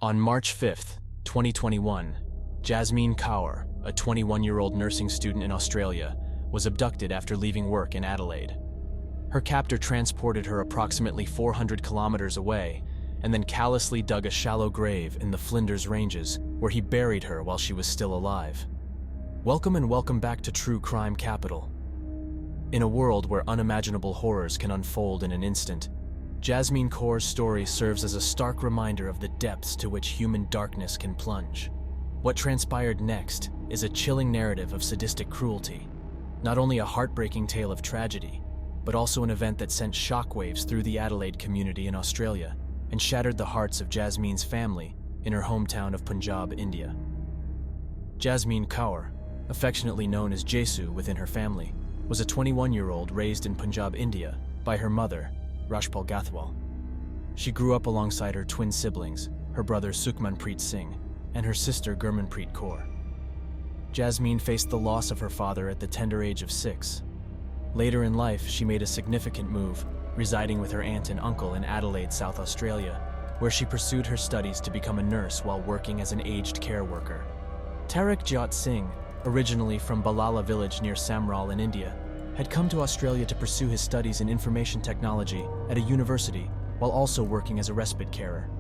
On March 5, 2021, Jasmeen Kaur, a 21-year-old nursing student in Australia, was abducted after leaving work in Adelaide. Her captor transported her approximately 400 kilometers away and then callously dug a shallow grave in the Flinders Ranges where he buried her while she was still alive. Welcome back to True Crime Capital. In a world where unimaginable horrors can unfold in an instant, Jasmeen Kaur's story serves as a stark reminder of the depths to which human darkness can plunge. What transpired next is a chilling narrative of sadistic cruelty, not only a heartbreaking tale of tragedy, but also an event that sent shockwaves through the Adelaide community in Australia and shattered the hearts of Jasmeen's family in her hometown of Punjab, India. Jasmeen Kaur, affectionately known as Jesu within her family, was a 21-year-old raised in Punjab, India, by her mother, Rajpal Gathwal. She grew up alongside her twin siblings, her brother Sukhmanpreet Singh and her sister Gurmanpreet Kaur. Jasmeen faced the loss of her father at the tender age of 6. Later in life, she made a significant move, residing with her aunt and uncle in Adelaide, South Australia, where she pursued her studies to become a nurse while working as an aged care worker. Tarakjot Singh, originally from Balala village near Samral in India, had come to Australia to pursue his studies in information technology at a university while also working as a respite carer.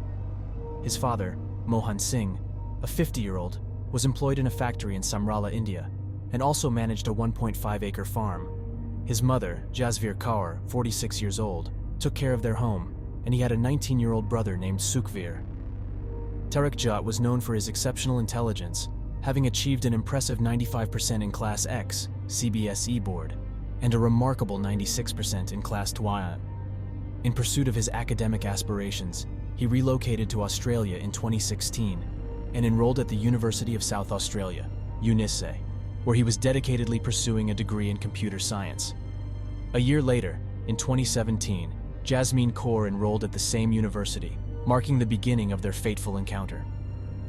His father, Mohan Singh, a 50-year-old, was employed in a factory in Samrala, India, and also managed a 1.5-acre farm. His mother, Jasmeen Kaur, 46 years old, took care of their home, and he had a 19-year-old brother named Sukhveer. Tarakjot was known for his exceptional intelligence, having achieved an impressive 95% in Class X, CBSE board, and a remarkable 96% in Class 2. In pursuit of his academic aspirations, he relocated to Australia in 2016 and enrolled at the University of South Australia, UNISA, where he was dedicatedly pursuing a degree in computer science. A year later, in 2017, Jasmeen Kaur enrolled at the same university, marking the beginning of their fateful encounter.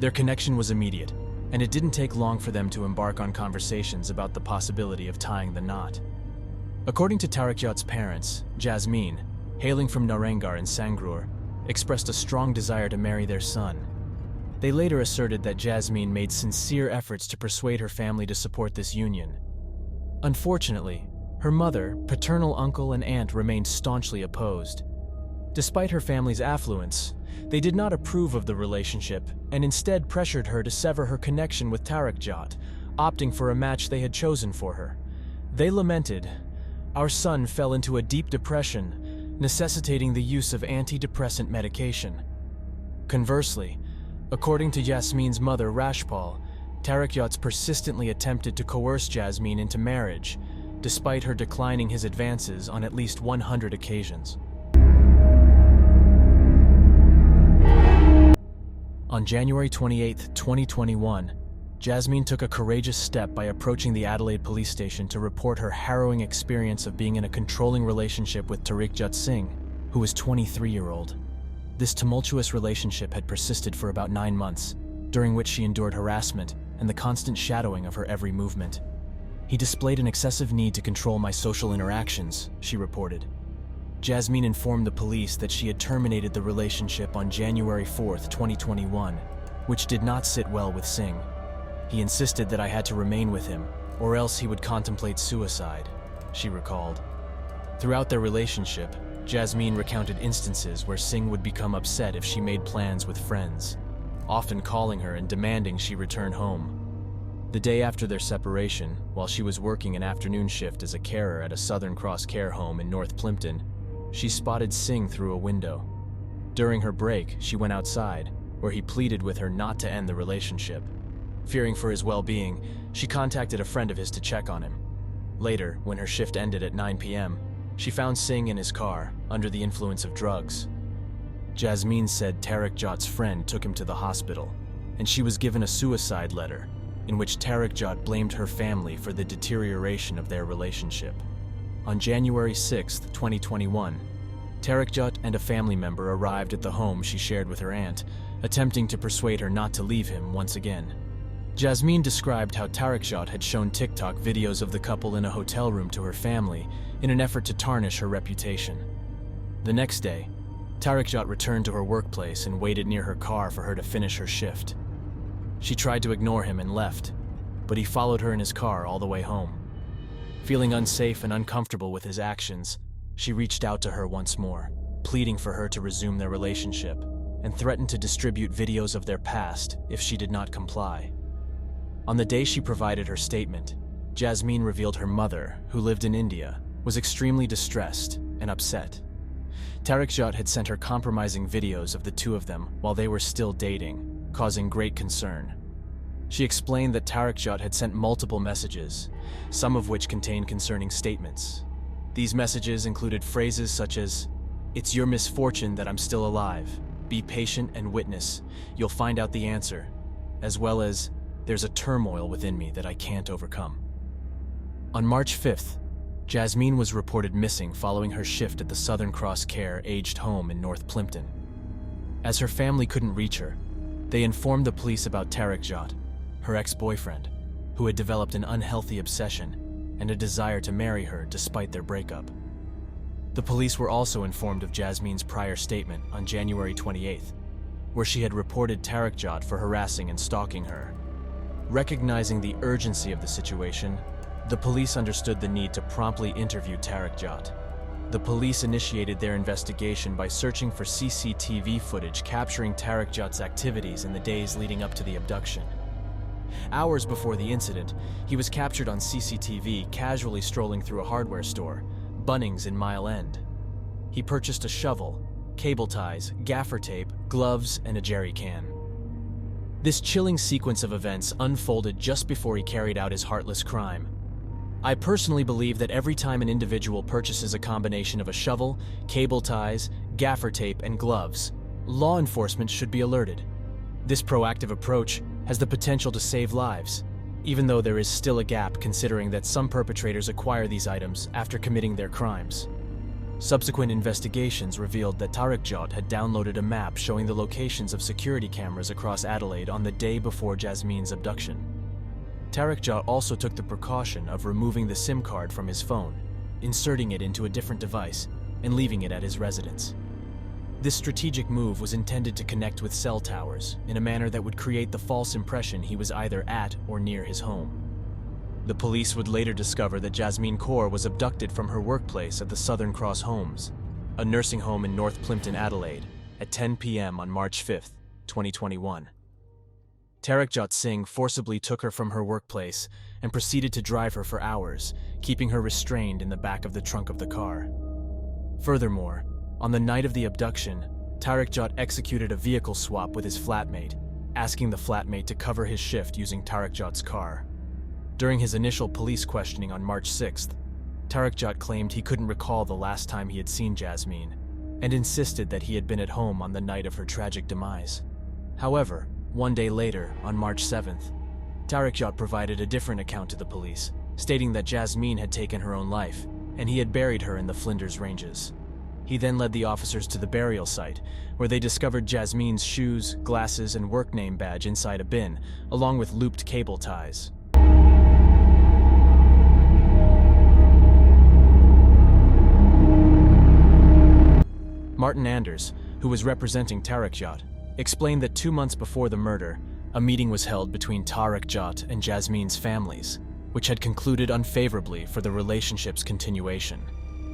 Their connection was immediate, and it didn't take long for them to embark on conversations about the possibility of tying the knot. According to Tarakjot's parents, Jasmeen, hailing from Narangar in Sangrur, expressed a strong desire to marry their son. They later asserted that Jasmeen made sincere efforts to persuade her family to support this union. Unfortunately, her mother, paternal uncle, and aunt remained staunchly opposed. Despite her family's affluence, they did not approve of the relationship and instead pressured her to sever her connection with Tarakjot, opting for a match they had chosen for her. They lamented, "Our son fell into a deep depression, necessitating the use of antidepressant medication." Conversely, according to Jasmeen's mother, Rajpal, Tarakjot persistently attempted to coerce Jasmeen into marriage, despite her declining his advances on at least 100 occasions. On January 28, 2021, Jasmeen took a courageous step by approaching the Adelaide police station to report her harrowing experience of being in a controlling relationship with Tarakjot Singh, who was 23-year-old. This tumultuous relationship had persisted for about 9 months, during which she endured harassment and the constant shadowing of her every movement. "He displayed an excessive need to control my social interactions," she reported. Jasmeen informed the police that she had terminated the relationship on January 4, 2021, which did not sit well with Singh. "He insisted that I had to remain with him, or else he would contemplate suicide," she recalled. Throughout their relationship, Jasmeen recounted instances where Singh would become upset if she made plans with friends, often calling her and demanding she return home. The day after their separation, while she was working an afternoon shift as a carer at a Southern Cross care home in North Plympton, she spotted Singh through a window. During her break, she went outside, where he pleaded with her not to end the relationship. Fearing for his well-being, she contacted a friend of his to check on him. Later, when her shift ended at 9 p.m., she found Singh in his car, under the influence of drugs. Jasmeen said Tarakjot's friend took him to the hospital, and she was given a suicide letter, in which Tarakjot blamed her family for the deterioration of their relationship. On January 6, 2021, Tarakjot and a family member arrived at the home she shared with her aunt, attempting to persuade her not to leave him once again. Jasmeen described how Tarakjot had shown TikTok videos of the couple in a hotel room to her family in an effort to tarnish her reputation. The next day, Tarakjot returned to her workplace and waited near her car for her to finish her shift. She tried to ignore him and left, but he followed her in his car all the way home. Feeling unsafe and uncomfortable with his actions, she reached out to her once more, pleading for her to resume their relationship, and threatened to distribute videos of their past if she did not comply. On the day she provided her statement, Jasmeen revealed her mother, who lived in India, was extremely distressed and upset. Tarakjot had sent her compromising videos of the two of them while they were still dating, causing great concern. She explained that Tarakjot had sent multiple messages, some of which contained concerning statements. These messages included phrases such as, "It's your misfortune that I'm still alive. Be patient and witness. You'll find out the answer," as well as, "There's a turmoil within me that I can't overcome." On March 5th, Jasmeen was reported missing following her shift at the Southern Cross Care aged home in North Plimpton. As her family couldn't reach her, they informed the police about Tarakjot, her ex-boyfriend, who had developed an unhealthy obsession and a desire to marry her despite their breakup. The police were also informed of Jasmeen's prior statement on January 28th, where she had reported Tarakjot for harassing and stalking her. Recognizing the urgency of the situation, the police understood the need to promptly interview Tarakjot. The police initiated their investigation by searching for CCTV footage capturing Tarakjot's activities in the days leading up to the abduction. Hours before the incident, he was captured on CCTV casually strolling through a hardware store, Bunnings in Mile End. He purchased a shovel, cable ties, gaffer tape, gloves, and a jerry can. This chilling sequence of events unfolded just before he carried out his heartless crime. I personally believe that every time an individual purchases a combination of a shovel, cable ties, gaffer tape, and gloves, law enforcement should be alerted. This proactive approach has the potential to save lives, even though there is still a gap considering that some perpetrators acquire these items after committing their crimes. Subsequent investigations revealed that Tarakjot had downloaded a map showing the locations of security cameras across Adelaide on the day before Jasmeen's abduction. Tarakjot also took the precaution of removing the SIM card from his phone, inserting it into a different device, and leaving it at his residence. This strategic move was intended to connect with cell towers in a manner that would create the false impression he was either at or near his home. The police would later discover that Jasmeen Kaur was abducted from her workplace at the Southern Cross Homes, a nursing home in North Plimpton, Adelaide, at 10 p.m. on March 5, 2021. Tarakjot Singh forcibly took her from her workplace and proceeded to drive her for hours, keeping her restrained in the back of the trunk of the car. Furthermore, on the night of the abduction, Tarakjot executed a vehicle swap with his flatmate, asking the flatmate to cover his shift using Tarakjot's car. During his initial police questioning on March 6th, Tarakjot claimed he couldn't recall the last time he had seen Jasmeen, and insisted that he had been at home on the night of her tragic demise. However, one day later, on March 7th, Tarakjot provided a different account to the police, stating that Jasmeen had taken her own life, and he had buried her in the Flinders Ranges. He then led the officers to the burial site, where they discovered Jasmeen's shoes, glasses, and work name badge inside a bin, along with looped cable ties. Martin Anders, who was representing Tarakjot, explained that 2 months before the murder, a meeting was held between Tarakjot and Jasmeen's families, which had concluded unfavorably for the relationship's continuation.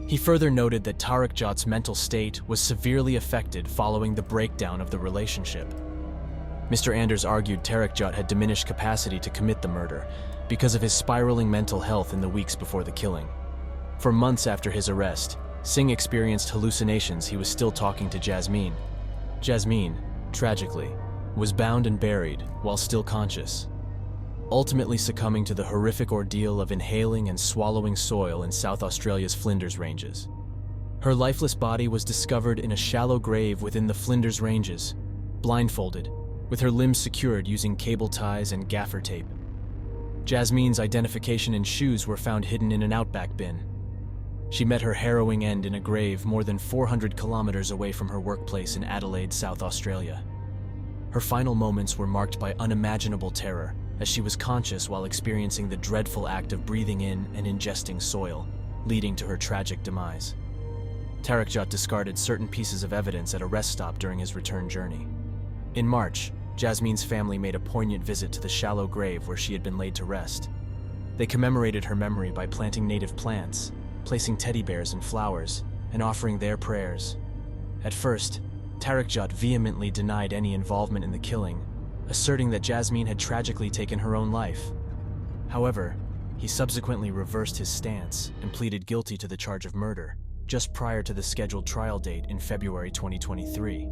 He further noted that Tarakjot's mental state was severely affected following the breakdown of the relationship. Mr. Anders argued Tarakjot had diminished capacity to commit the murder because of his spiraling mental health in the weeks before the killing. For months after his arrest, Singh experienced hallucinations he was still talking to Jasmeen. Jasmeen, tragically, was bound and buried while still conscious, ultimately succumbing to the horrific ordeal of inhaling and swallowing soil in South Australia's Flinders Ranges. Her lifeless body was discovered in a shallow grave within the Flinders Ranges, blindfolded, with her limbs secured using cable ties and gaffer tape. Jasmeen's identification and shoes were found hidden in an outback bin. She met her harrowing end in a grave more than 400 kilometers away from her workplace in Adelaide, South Australia. Her final moments were marked by unimaginable terror, as she was conscious while experiencing the dreadful act of breathing in and ingesting soil, leading to her tragic demise. Tarakjot discarded certain pieces of evidence at a rest stop during his return journey. In March, Jasmeen's family made a poignant visit to the shallow grave where she had been laid to rest. They commemorated her memory by planting native plants, placing teddy bears and flowers, and offering their prayers. At first, Tarakjot vehemently denied any involvement in the killing, asserting that Jasmeen had tragically taken her own life. However, he subsequently reversed his stance and pleaded guilty to the charge of murder, just prior to the scheduled trial date in February 2023.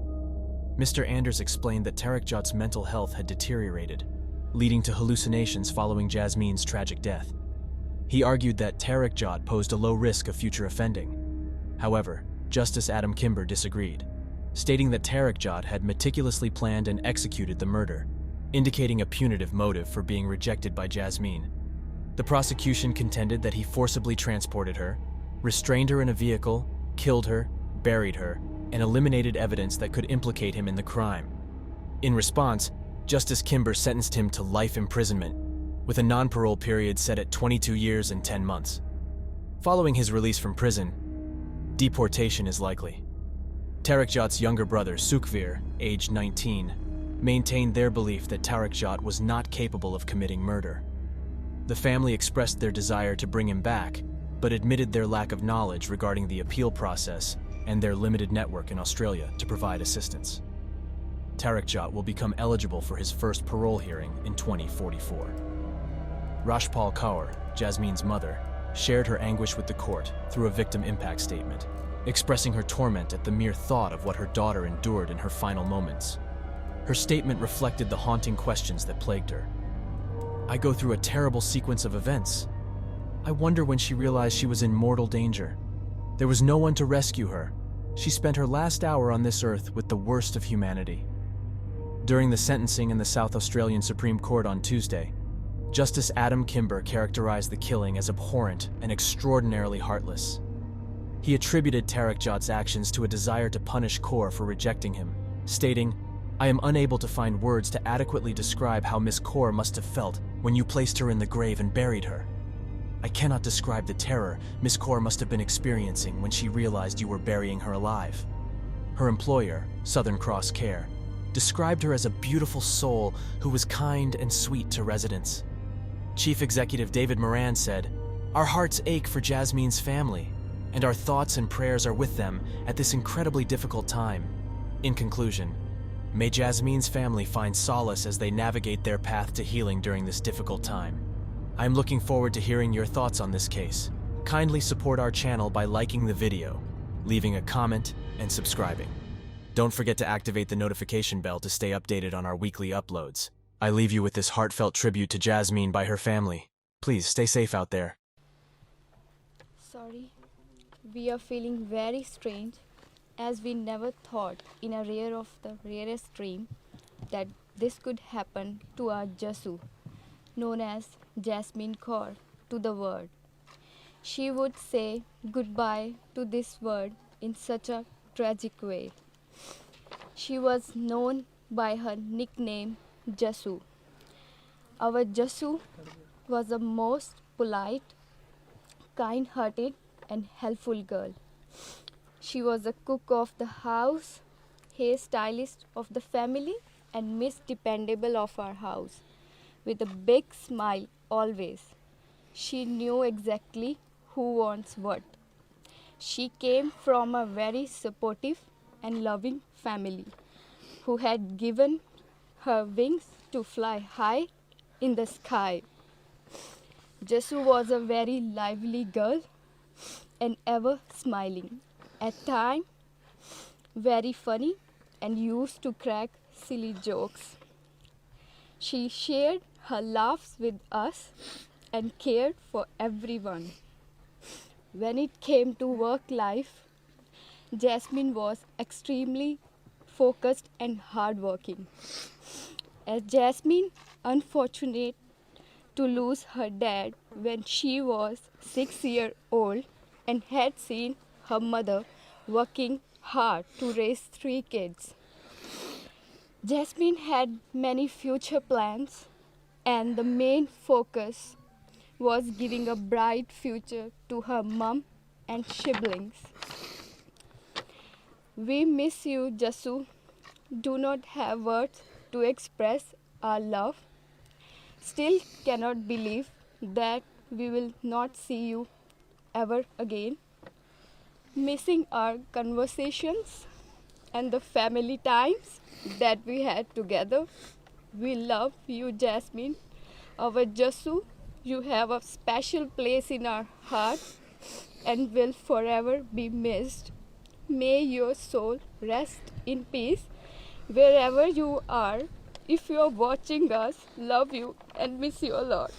Mr. Anders explained that Tarakjot's mental health had deteriorated, leading to hallucinations following Jasmeen's tragic death. He argued that Tarakjot posed a low risk of future offending. However, Justice Adam Kimber disagreed, stating that Tarakjot had meticulously planned and executed the murder, indicating a punitive motive for being rejected by Jasmeen. The prosecution contended that he forcibly transported her, restrained her in a vehicle, killed her, buried her, and eliminated evidence that could implicate him in the crime. In response, Justice Kimber sentenced him to life imprisonment, with a non-parole period set at 22 years and 10 months. Following his release from prison, deportation is likely. Tarakjot's younger brother, Sukhvir, aged 19, maintained their belief that Tarakjot was not capable of committing murder. The family expressed their desire to bring him back, but admitted their lack of knowledge regarding the appeal process and their limited network in Australia to provide assistance. Tarakjot will become eligible for his first parole hearing in 2044. Rashpal Kaur, Jasmeen's mother, shared her anguish with the court through a victim impact statement, expressing her torment at the mere thought of what her daughter endured in her final moments. Her statement reflected the haunting questions that plagued her. "I go through a terrible sequence of events. I wonder when she realized she was in mortal danger. There was no one to rescue her. She spent her last hour on this earth with the worst of humanity." During the sentencing in the South Australian Supreme Court on Tuesday, Justice Adam Kimber characterized the killing as abhorrent and extraordinarily heartless. He attributed Tarakjot's actions to a desire to punish Kaur for rejecting him, stating, "I am unable to find words to adequately describe how Miss Kaur must have felt when you placed her in the grave and buried her. I cannot describe the terror Miss Kaur must have been experiencing when she realized you were burying her alive." Her employer, Southern Cross Care, described her as a beautiful soul who was kind and sweet to residents. Chief Executive David Moran said, "Our hearts ache for Jasmeen's family, and our thoughts and prayers are with them at this incredibly difficult time. In conclusion, may Jasmeen's family find solace as they navigate their path to healing during this difficult time. I am looking forward to hearing your thoughts on this case. Kindly support our channel by liking the video, leaving a comment, and subscribing. Don't forget to activate the notification bell to stay updated on our weekly uploads. I leave you with this heartfelt tribute to Jasmeen by her family. Please stay safe out there." Sorry, we are feeling very strange, as we never thought in a rare of the rarest dream that this could happen to our Jasu, known as Jasmeen Kaur, to the world. She would say goodbye to this world in such a tragic way. She was known by her nickname Jasu. Our Jasu was a most polite, kind-hearted and helpful girl. She was a cook of the house, hairstylist of the family and Miss Dependable of our house, with a big smile always. She knew exactly who wants what. She came from a very supportive and loving family who had given her wings to fly high in the sky. Jasu was a very lively girl and ever smiling, at times very funny and used to crack silly jokes. She shared her laughs with us and cared for everyone. When it came to work life, Jasmeen was extremely focused and hardworking. As Jasmeen, unfortunate to lose her dad when she was 6 years old and had seen her mother working hard to raise 3 kids. Jasmeen had many future plans, and the main focus was giving a bright future to her mom and siblings. We miss you, Jasu. Do not have words to express our love. Still cannot believe that we will not see you ever again. Missing our conversations and the family times that we had together. We love you, Jasmeen. Our Jasu, you have a special place in our heart and will forever be missed. May your soul rest in peace wherever you are. If you are watching us, love you and miss you a lot.